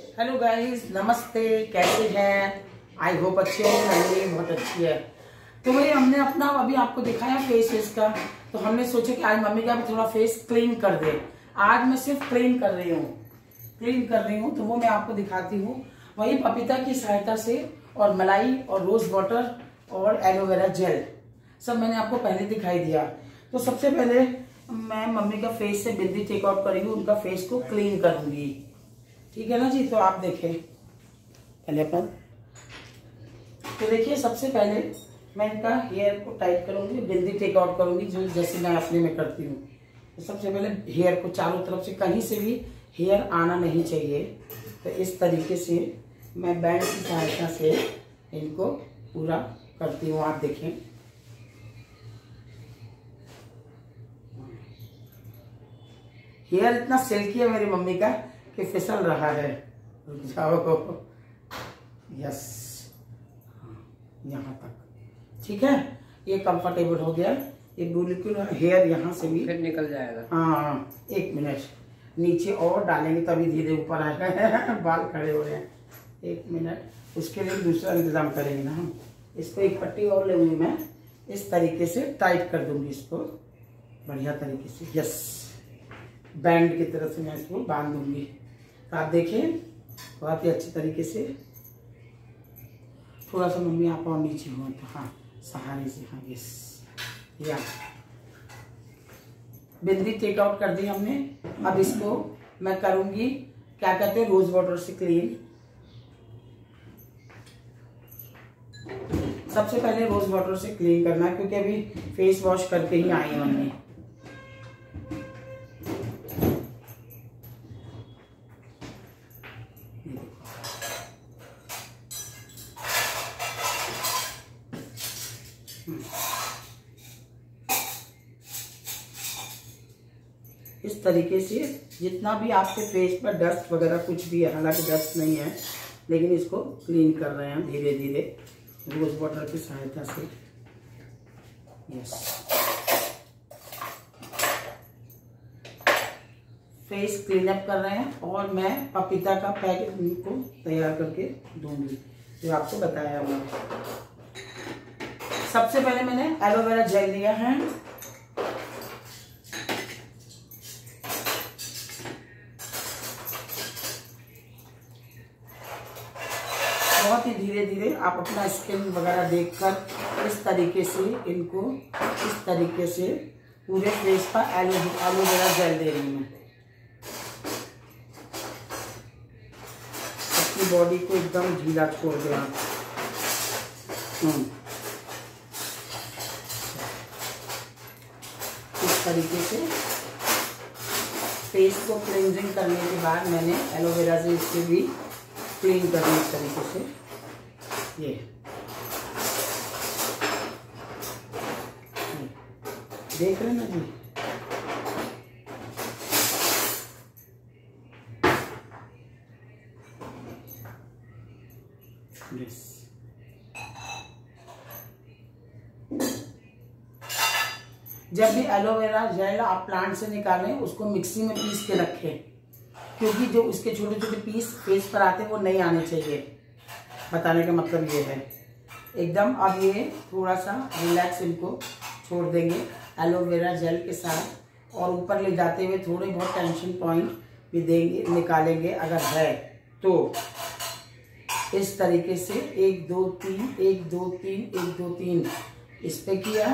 Hello guys, नमस्ते। कैसे हैं? आई होप अच्छे हैं। मेरी बहुत अच्छी है। तो भाई हमने अपना अभी आपको दिखाया फेस का, तो हमने सोचा कि आज मम्मी का भी थोड़ा फेस क्लीन कर दे। आज मैं सिर्फ क्लीन कर रही हूँ तो वो मैं आपको दिखाती हूँ। वही पपीता की सहायता से और मलाई और रोज वाटर और एलोवेरा जेल सब मैंने आपको पहले दिखाई दिया। तो सबसे पहले मैं मम्मी का फेस से बिंदी टेक आउट करेंगी, उनका फेस को क्लीन करूंगी। ठीक है ना जी? तो आप देखें पहले अपन। तो देखिए, सबसे पहले मैं इनका हेयर को टाइट करूंगी, बिंदी टेक आउट करूंगी, जो जैसे मैं अपने में करती हूँ। तो सबसे पहले हेयर को चारों तरफ से, कहीं से भी हेयर आना नहीं चाहिए। तो इस तरीके से मैं बैंड की सहायता से इनको पूरा करती हूँ। आप देखें, हेयर इतना सिल्की है मेरी मम्मी का कि फिसल रहा है। रुक जाओ। यस, यहाँ तक ठीक है। ये कंफर्टेबल हो गया। ये बिल्कुल हेयर यहाँ से भी फिर निकल जाएगा। हाँ, 1 मिनट नीचे और डालेंगे तभी धीरे ऊपर आएगा। बाल खड़े हो रहे हैं। 1 मिनट, उसके लिए दूसरा इंतजाम करेंगे ना हम। इसको एक पट्टी और लेंगे, मैं इस तरीके से टाइट कर दूंगी इसको बढ़िया तरीके से। यस, बैंड की तरह से मैं इसको बांध दूंगी। तो आप देखें बहुत ही अच्छी तरीके से। थोड़ा सा मम्मी आप और नीचे हो तो हाँ, सहारे से। हाँ, यस, या बिंदी टेक आउट कर दी हमने। अब इसको मैं करूंगी, क्या कहते हैं, रोज वाटर से क्लीन। सबसे पहले रोज वाटर से क्लीन करना है, क्योंकि अभी फेस वॉश करके ही आई है मम्मी। इस तरीके से जितना भी आपके फेस पर डस्ट वगैरह कुछ भी है, हालांकि डस्ट नहीं है, लेकिन इसको क्लीन कर रहे हैं धीरे धीरे रोज वाटर की सहायता से। यस, फेस क्लीन अप कर रहे हैं। और मैं पपीता का पैकेट को तैयार करके दूंगी, जो आपको बताया हुआ। सबसे पहले मैंने एलोवेरा जेल लिया है। बहुत ही धीरे धीरे आप अपना स्किन वगैरह देखकर इस तरीके से इनको, इस तरीके से पूरे फेस पर एलोवेरा जेल दे रही हूँ। अपनी बॉडी को एकदम ढीला छोड़ दें आप। इस तरीके से फेस को क्लींजिंग करने के बाद मैंने एलोवेरा से इससे भी क्लीन करने इस तरीके से। ये देख रहे हैं ना जी? यस, जब भी एलोवेरा जेल आप प्लांट से निकालें, उसको मिक्सी में पीस के रखें, क्योंकि जो उसके छोटे छोटे पीस फेस पर आते हैं वो नहीं आने चाहिए। बताने का मतलब ये है एकदम। अब ये थोड़ा सा रिलैक्स इनको छोड़ देंगे एलोवेरा जेल के साथ, और ऊपर ले जाते हुए थोड़े बहुत टेंशन पॉइंट भी देंगे, निकालेंगे अगर है तो। इस तरीके से 1 2 3 1 2 3 1 2 3 इस पे किया,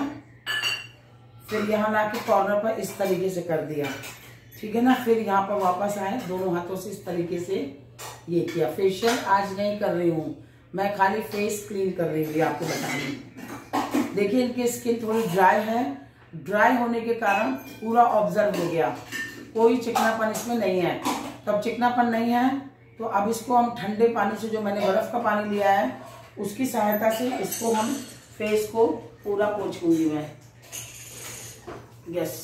फिर यहाँ ला के कॉर्नर पर इस तरीके से कर दिया। ठीक है ना? फिर यहाँ पर वापस आए, दोनों हाथों से इस तरीके से ये किया। फेशियल आज नहीं कर रही हूँ मैं, खाली फेस क्लीन कर रही हूँ, आपको बता रही हूँ। देखिए, इनकी स्किन थोड़ी ड्राई है। ड्राई होने के कारण पूरा ऑब्जर्व हो गया, कोई चिकनापन इसमें नहीं है। तब चिकनापन नहीं है तो अब इसको हम ठंडे पानी से, जो मैंने बर्फ का पानी लिया है, उसकी सहायता से इसको हम फेस को पूरा पोंछूंगी मैं। यस,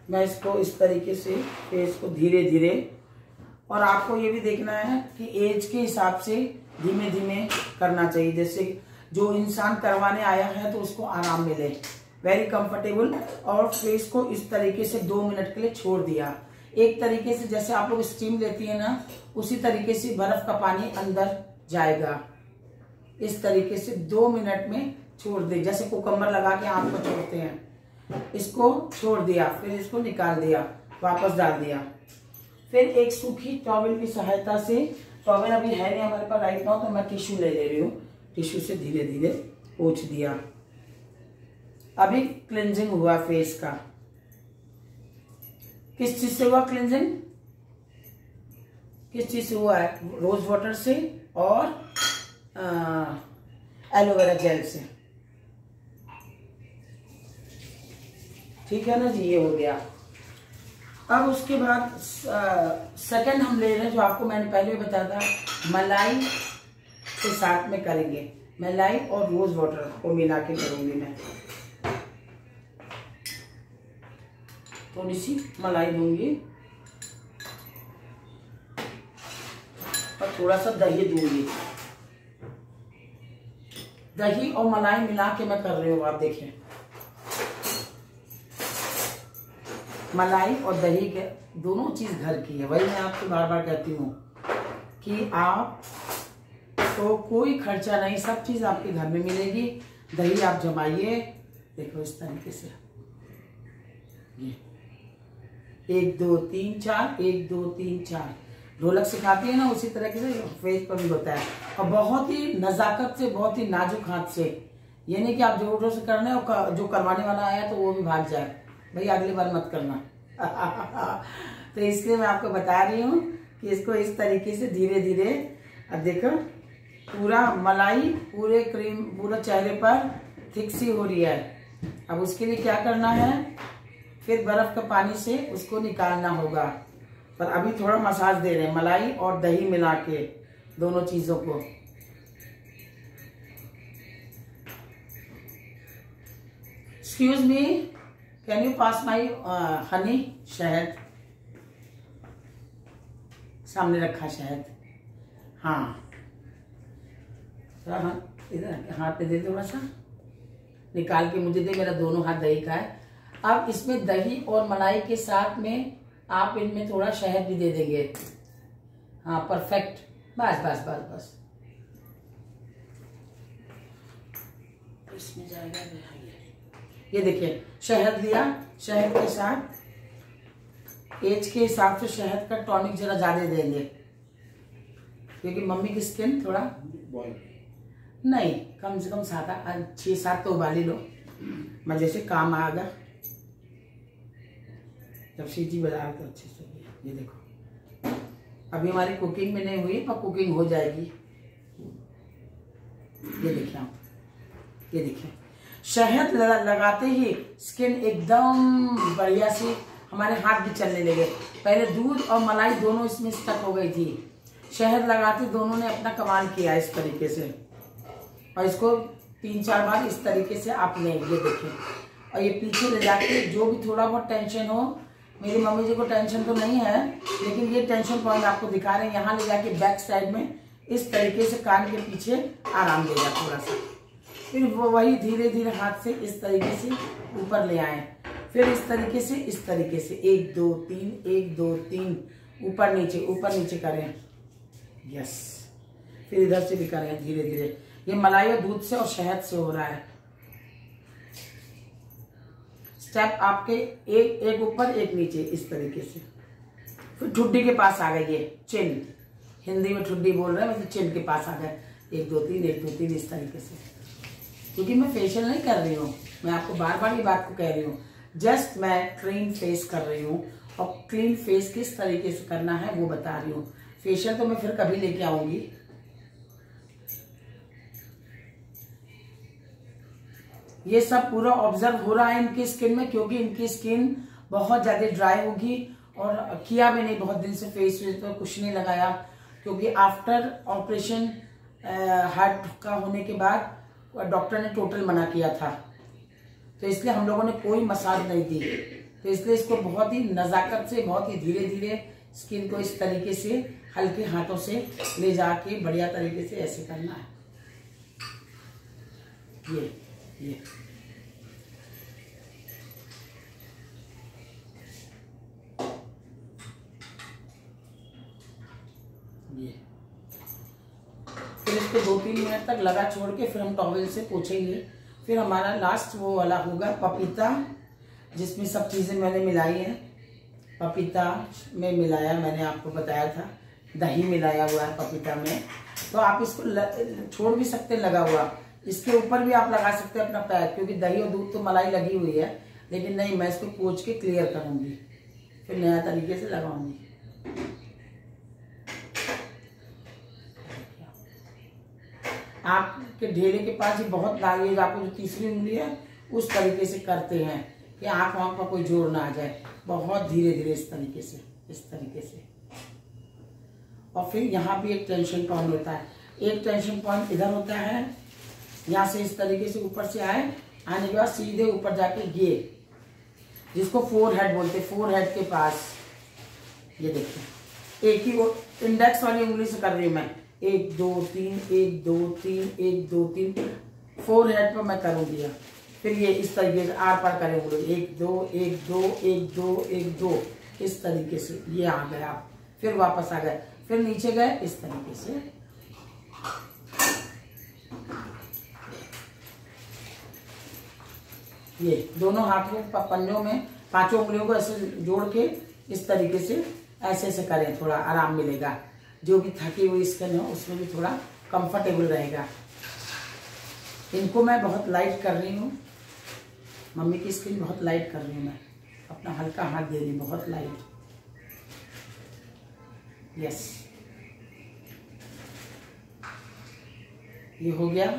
मैं इसको इस तरीके से फेस को धीरे धीरे, और आपको ये भी देखना है कि एज के हिसाब से धीमे धीमे करना चाहिए। जैसे जो इंसान करवाने आया है तो उसको आराम मिले, वेरी कंफर्टेबल। और फेस को इस तरीके से 2 मिनट के लिए छोड़ दिया। एक तरीके से जैसे आप लोग स्टीम लेती है ना, उसी तरीके से बर्फ का पानी अंदर जाएगा। इस तरीके से 2 मिनट में छोड़ दे, जैसे कुकम्बर लगा के आंख को छोड़ते हैं। इसको छोड़ दिया, फिर इसको निकाल दिया, वापस डाल दिया। फिर एक सूखी टॉवल की सहायता से, टॉवल अभी है नहीं हमारे पास राइट नाउ, तो मैं टिश्यू ले रही हूँ, टिश्यू से धीरे धीरे पोंछ दिया। अभी क्लिंजिंग हुआ फेस का। किस चीज से हुआ क्लिंजिंग? किस चीज से हुआ है? रोज वाटर से और एलोवेरा जेल से। ठीक है ना जी, ये हो गया। अब उसके बाद सेकंड हम ले रहे हैं, जो आपको मैंने पहले बताया था, मलाई के साथ में करेंगे। मलाई और रोज वाटर को मिला के करूंगी मैं। थोड़ी सी मलाई दूंगी और थोड़ा सा दही दूंगी। दही और मलाई मिला के मैं कर रही हूँ, आप देखें। मलाई और दही के दोनों चीज घर की है। वही मैं आपको बार बार कहती हूँ कि आप तो कोई खर्चा नहीं, सब चीज आपके घर में मिलेगी। दही आप जमाइए, देखो इस तरीके से, ये 1 2 3 4, 1 2 3 4 ढोलक सिखाती है ना, उसी तरह से फेस पर भी होता है। और बहुत ही नजाकत से, बहुत ही नाजुक हाथ से। ये नहीं कि आप जोर जोर से करना है और जो करवाने वाला आया तो वो भी भाग जाए, भाई अगली बार मत करना। तो इसलिए मैं आपको बता रही हूँ कि इसको इस तरीके से धीरे धीरे, अब देखो पूरा मलाई पूरे क्रीम पूरा चेहरे पर थिक सी हो रही है। अब उसके लिए क्या करना है, फिर बर्फ का पानी से उसको निकालना होगा। पर अभी थोड़ा मसाज दे रहे हैं, मलाई और दही मिला के दोनों चीजों को। Excuse me, can you pass my honey? शहद सामने रखा शहद। हाँ इधर हाथ पे दे, थोड़ा सा निकाल के मुझे दे, मेरा दोनों हाथ दही का है। अब इसमें दही और मलाई के साथ में आप इनमें थोड़ा शहद भी दे देंगे। हाँ परफेक्ट, बस बस बस बस इसमें जाएगा। ये देखिए शहद लिया, शहद के साथ एज के हिसाब से शहद का टॉनिक जरा ज्यादा देंगे, क्योंकि मम्मी की स्किन थोड़ा नहीं, कम से कम 6-7 तो उबाली लो, मजे से काम आएगा। जब सीटी बजा तो अच्छे से। ये देखो अभी हमारी कुकिंग में नहीं हुई, पर कुकिंग हो जाएगी। ये देखिए आप, ये देखिए शहद लगाते ही स्किन एकदम बढ़िया सी, हमारे हाथ भी चलने लगे। पहले दूध और मलाई दोनों इसमें स्टक हो गई थी, शहद लगाते दोनों ने अपना कमाल किया इस तरीके से। और इसको 3-4 बार इस तरीके से आप लें। ये देखें, और ये पीछे ले जाके जो भी थोड़ा बहुत टेंशन हो, मेरी मम्मी जी को टेंशन तो नहीं है, लेकिन ये टेंशन पॉइंट आपको दिखा रहे हैं, यहाँ ले जाके बैक साइड में इस तरीके से कान के पीछे आराम देगा थोड़ा सा। फिर वो वही धीरे धीरे हाथ से इस तरीके से ऊपर ले आए, फिर इस तरीके से 1 2 3 1 2 3 ऊपर नीचे करें। यस, फिर इधर से भी करें धीरे धीरे। ये मलाई और दूध से और शहद से हो रहा है। स्टेप आपके एक ऊपर एक नीचे इस तरीके से। फिर ठुड्डी के पास आ गए, ये चिन, हिंदी में ठुड्डी बोल रहे हैं, मतलब चिन के पास आ गए। 1 2 3 1 2 3 इस तरीके से। क्योंकि मैं फेशियल नहीं कर रही हूँ, मैं आपको बार बार ये बात को कह रही हूँ, जस्ट मैं क्लीन फेस कर रही हूँ। और क्लीन फेस किस तरीके से करना है वो बता रही हूँ। फेशियल तो मैं फिर कभी लेके आऊंगी। ये सब पूरा ऑब्जर्व हो रहा है इनकी स्किन में, क्योंकि इनकी स्किन बहुत ज्यादा ड्राई होगी। और किया भी नहीं, बहुत दिन से फेस तो कुछ नहीं लगाया, क्योंकि आफ्टर ऑपरेशन हार्ट का होने के बाद डॉक्टर ने टोटल मना किया था, तो इसलिए हम लोगों ने कोई मसाज नहीं दी। तो इसलिए इसको बहुत ही नजाकत से, बहुत ही धीरे धीरे स्किन को इस तरीके से हल्के हाथों से ले जाके बढ़िया तरीके से ऐसे करना है। ये ये फिर इसको 2-3 मिनट तक लगा छोड़ के फिर हम टॉवल से पोंछेंगे। फिर हमारा लास्ट वो वाला होगा पपीता, जिसमें सब चीज़ें मैंने मिलाई हैं। पपीता में मिलाया, मैंने आपको बताया था, दही मिलाया हुआ है पपीता में। तो आप इसको छोड़ भी सकते हैं लगा हुआ, इसके ऊपर भी आप लगा सकते हैं अपना पैर, क्योंकि दही और दूध तो मलाई लगी हुई है। लेकिन नहीं, मैं इसको पोंछ के क्लियर करूँगी, फिर नया तरीके से लगाऊंगी। आपके ढेले के पास ही बहुत लागिएगा, आपको जो तीसरी उंगली है उस तरीके से करते हैं कि आँख वाँख पर कोई जोर ना आ जाए। बहुत धीरे धीरे इस तरीके से, इस तरीके से। और फिर यहाँ भी एक टेंशन पॉइंट होता है। एक टेंशन पॉइंट इधर होता है, यहाँ से इस तरीके से ऊपर से आने के बाद सीधे ऊपर जाके ये, जिसको फोर हेड बोलते हैं, फोर हेड के पास ये देखिए, एक ही वो इंडेक्स वाली उंगली से कर रही हूँ मैं। 1 2 3 1 2 3 1 2 3 फोर हेड पर मैं करूँगी। फिर ये इस तरीके से आर पार करें उंगली, 1 2 1 2 1 2 1 2, इस तरीके से ये आ गए आप। फिर वापस आ गए, फिर नीचे गए इस तरीके से। ये दोनों हाथों पंजों में 5 उंगलियों को ऐसे जोड़ के इस तरीके से ऐसे ऐसे करें, थोड़ा आराम मिलेगा। जो भी थकी हुई स्किन हो उसमें भी थोड़ा कंफर्टेबल रहेगा। इनको मैं बहुत लाइट कर रही हूँ, मम्मी की स्किन बहुत लाइट कर रही हूँ मैं, अपना हल्का हाथ दे रही हूँ, बहुत लाइट। यस, ये हो गया।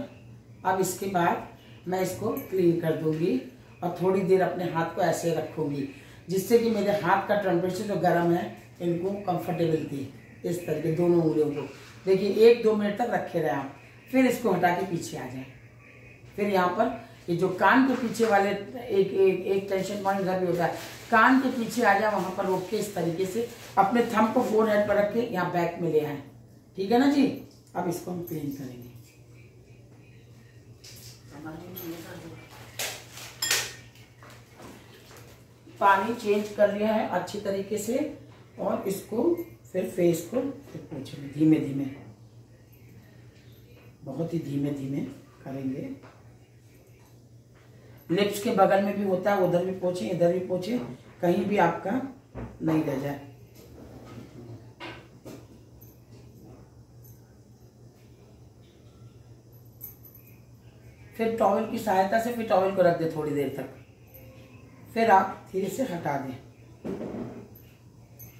अब इसके बाद मैं इसको क्लीन कर दूंगी और थोड़ी देर अपने हाथ को ऐसे रखूंगी, जिससे कि मेरे हाथ का टेम्परेचर जो गर्म है इनको कंफर्टेबल थी। इस तरीके दोनों उंगलियों को देखिए 1-2 मिनट तक रखे रहे आप। फिर इसको हटा के पीछे आ जाए। फिर यहाँ पर ये जो कान के पीछे वाले एक टेंशन पॉइंट इधर भी होता है, कान के पीछे आ जाए, वहां पर रोक के इस तरीके से अपने थंब को फोर हेड पर रख के यहाँ बैक में ले आए। ठीक है ना जी। अब इसको हम क्लीन करेंगे। पानी चेंज कर लिया है अच्छी तरीके से, और इसको फिर फेस को पोंछेंगे धीमे धीमे, बहुत ही धीमे धीमे करेंगे। लिप्स के बगल में भी होता है, उधर भी पोंछे, इधर भी पोंछे, कहीं भी आपका नहीं रह जाए। फिर टॉवल की सहायता से फिर टॉवल को रख दे थोड़ी देर तक, फिर आप धीरे से हटा दें।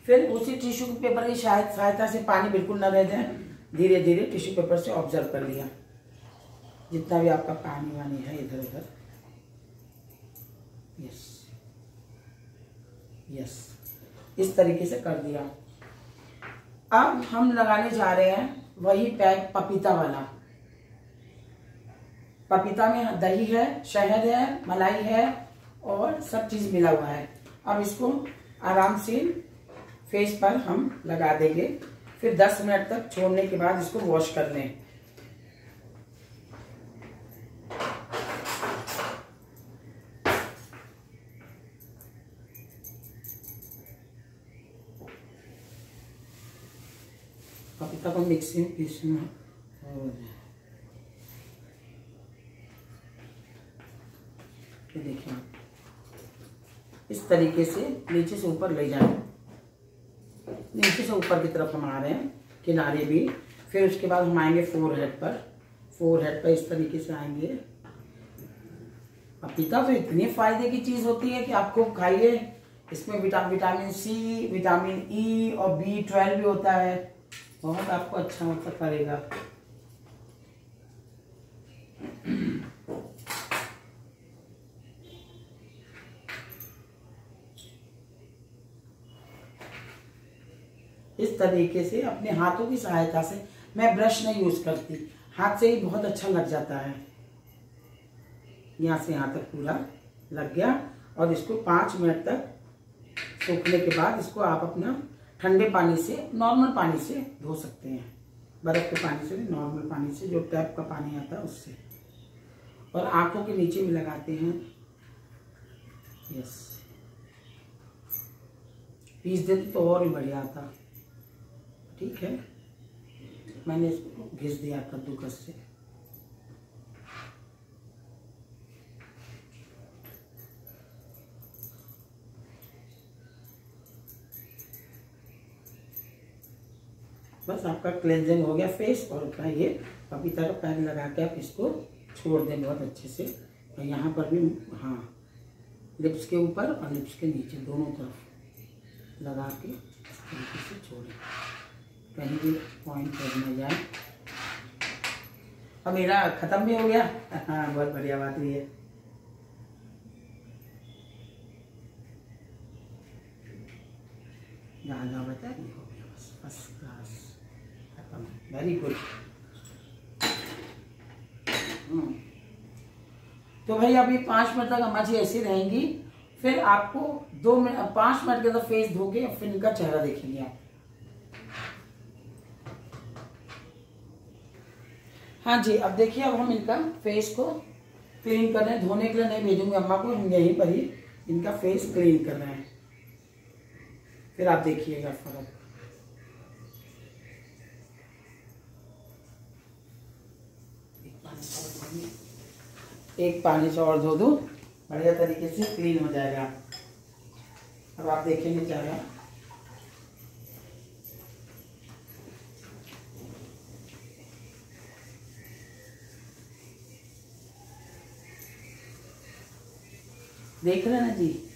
फिर उसी टिश्यू पेपर की सहायता से, पानी बिल्कुल ना रह जाए, धीरे धीरे टिश्यू पेपर से ऑब्जर्व कर लिया जितना भी आपका पानी वानी है इधर उधर। यस यस, इस तरीके से कर दिया। अब हम लगाने जा रहे हैं वही पैक पपीता वाला। पपीता में दही है, शहद है, मलाई है और सब चीज मिला हुआ है। अब इसको आराम से फेस पर हम लगा देंगे। फिर 10 मिनट तक छोड़ने के बाद इसको वॉश कर लें। पपीता को मिक्सी में पीसना हो जाए। ये देखिए इस तरीके से नीचे से ऊपर ले जाएं, नीचे से ऊपर की तरफ हम आ रहे हैं, किनारे भी। फिर उसके बाद हम आएंगे फोर हेड पर। फोर हेड पर इस तरीके से आएंगे। पपीता तो इतनी फायदे की चीज होती है कि आपको खाइए। इसमें विटामिन सी, विटामिन ई और B12 भी होता है। बहुत आपको अच्छा मतलब करेगा। इस तरीके से अपने हाथों की सहायता से, मैं ब्रश नहीं यूज करती, हाथ से ही बहुत अच्छा लग जाता है। यहाँ से यहाँ तक पूरा लग गया। और इसको 5 मिनट तक सूखने के बाद इसको आप अपना ठंडे पानी से, नॉर्मल पानी से धो सकते हैं। बर्फ के पानी से नहीं, नॉर्मल पानी से, जो टैप का पानी आता है उससे। और आंखों के नीचे भी लगाते हैं। यस, पीस देते तो और भी बढ़िया आता। ठीक है, मैंने इसको घिस दिया कद्दूकस से। बस आपका क्लेंजिंग हो गया फेस। और अपना ये पपीता का पैक लगा के आप इसको छोड़ दें बहुत अच्छे से। और यहाँ पर भी हाँ, लिप्स के ऊपर और लिप्स के नीचे दोनों तरफ लगा के इस तरीके से छोड़ें, कहीं भी पॉइंट कर न जाए। अब मेरा खत्म भी हो गया। हाँ, बहुत बढ़िया बात हुई है। जहाँ बता ये हो गया, बस फर्स्ट क्लास, खत्म, वेरी गुड। तो भाई अभी 5 मिनट तक अम्मा ऐसी रहेंगी। फिर आपको 5 मिनट के अंदर फेस धोके फिर इनका चेहरा देखेंगे आप। हाँ जी, अब देखिए, अब हम इनका फेस को क्लीन कर रहे हैं। धोने के लिए नहीं भेजूंगे अम्मा को, हम यहीं पर ही इनका फेस क्लीन कर रहे हैं। फिर आप देखिएगा फर्क। एक पानी से और धो दूं, बढ़िया तरीके से क्लीन हो जाएगा। अब आप देखेंगे चेहरा। देख रहे हैं ना जी।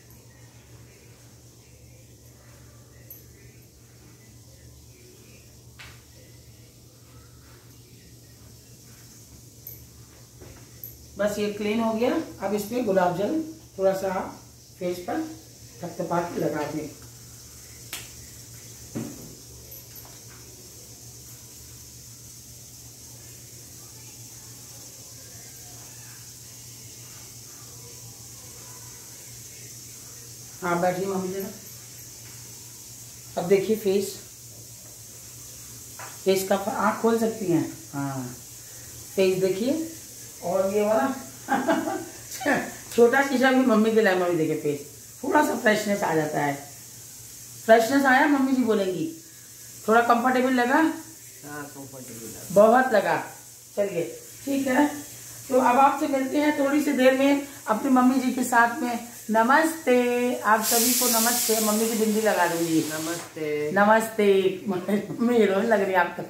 बस ये क्लीन हो गया। अब इसमें गुलाब जल थोड़ा सा फेस पर थपथपा के लगा दें। हाँ, बैठिए मम्मी जरा। अब देखिए फेस का आँख खोल सकती हैं। हाँ, फेस देखिए। और ये वाला छोटा शीशा भी मम्मी के लिए। मम्मी देखे फेस, थोड़ा सा फ्रेशनेस आ जाता है। फ्रेशनेस आया मम्मी जी बोलेंगी? थोड़ा कंफर्टेबल लगा? हाँ, कंफर्टेबल लगा, बहुत लगा। चलिए ठीक है, तो अब आपसे मिलते हैं थोड़ी सी देर में अपनी मम्मी जी के साथ में। नमस्ते, आप सभी को नमस्ते। मम्मी की बिंदी लगा दूंगी। नमस्ते नमस्ते। मम्मी हीरोइन लग रही है आप तो।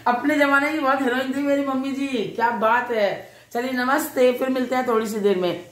अपने जमाने की बहुत हीरोइन थी मेरी मम्मी जी, क्या बात है। चलिए नमस्ते, फिर मिलते हैं थोड़ी सी देर में।